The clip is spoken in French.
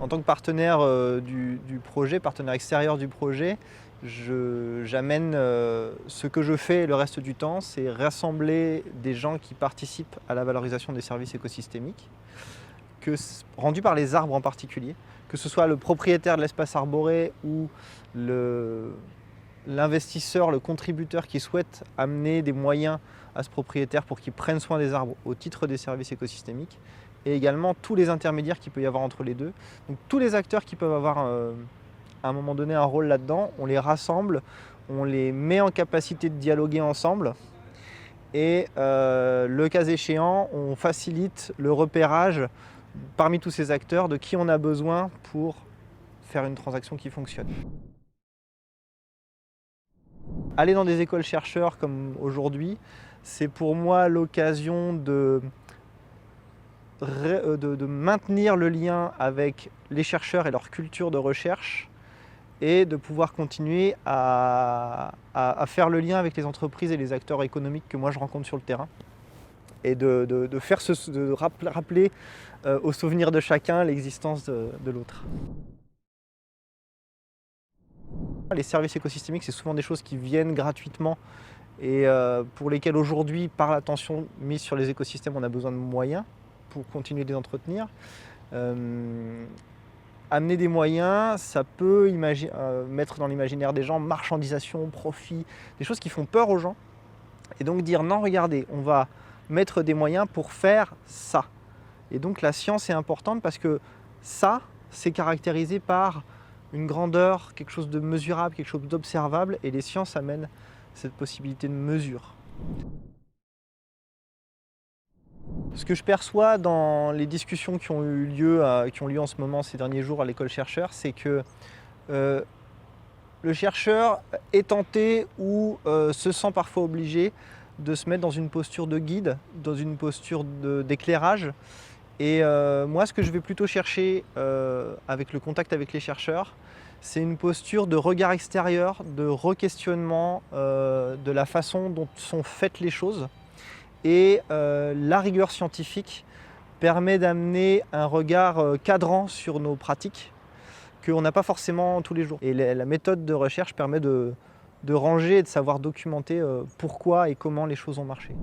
En tant que partenaire du projet, partenaire extérieur du projet, j'amène ce que je fais le reste du temps, c'est rassembler des gens qui participent à la valorisation des services écosystémiques, rendus par les arbres en particulier, que ce soit le propriétaire de l'espace arboré ou l'investisseur, le contributeur qui souhaite amener des moyens à ce propriétaire pour qu'il prenne soin des arbres au titre des services écosystémiques, et également tous les intermédiaires qu'il peut y avoir entre les deux. Donc tous les acteurs qui peuvent avoir à un moment donné un rôle là-dedans, on les rassemble, on les met en capacité de dialoguer ensemble et le cas échéant, on facilite le repérage parmi tous ces acteurs de qui on a besoin pour faire une transaction qui fonctionne. Aller dans des écoles chercheurs comme aujourd'hui, c'est pour moi l'occasion de maintenir le lien avec les chercheurs et leur culture de recherche et de pouvoir continuer à faire le lien avec les entreprises et les acteurs économiques que moi je rencontre sur le terrain et de rappeler au souvenir de chacun l'existence de l'autre. Les services écosystémiques, c'est souvent des choses qui viennent gratuitement et pour lesquelles aujourd'hui, par l'attention mise sur les écosystèmes, on a besoin de moyens pour continuer de les entretenir. Amener des moyens, ça peut mettre dans l'imaginaire des gens marchandisation, profit, des choses qui font peur aux gens. Et donc dire non, regardez, on va mettre des moyens pour faire ça. Et donc la science est importante parce que ça, c'est caractérisé par une grandeur, quelque chose de mesurable, quelque chose d'observable, et les sciences amènent cette possibilité de mesure. Ce que je perçois dans les discussions qui ont lieu en ce moment ces derniers jours à l'école chercheur, c'est que le chercheur est tenté ou se sent parfois obligé de se mettre dans une posture de guide, dans une posture d'éclairage. Et moi, ce que je vais plutôt chercher avec le contact avec les chercheurs, c'est une posture de regard extérieur, de re-questionnement de la façon dont sont faites les choses. Et la rigueur scientifique permet d'amener un regard cadrant sur nos pratiques qu'on n'a pas forcément tous les jours. Et la méthode de recherche permet de ranger et de savoir documenter pourquoi et comment les choses ont marché.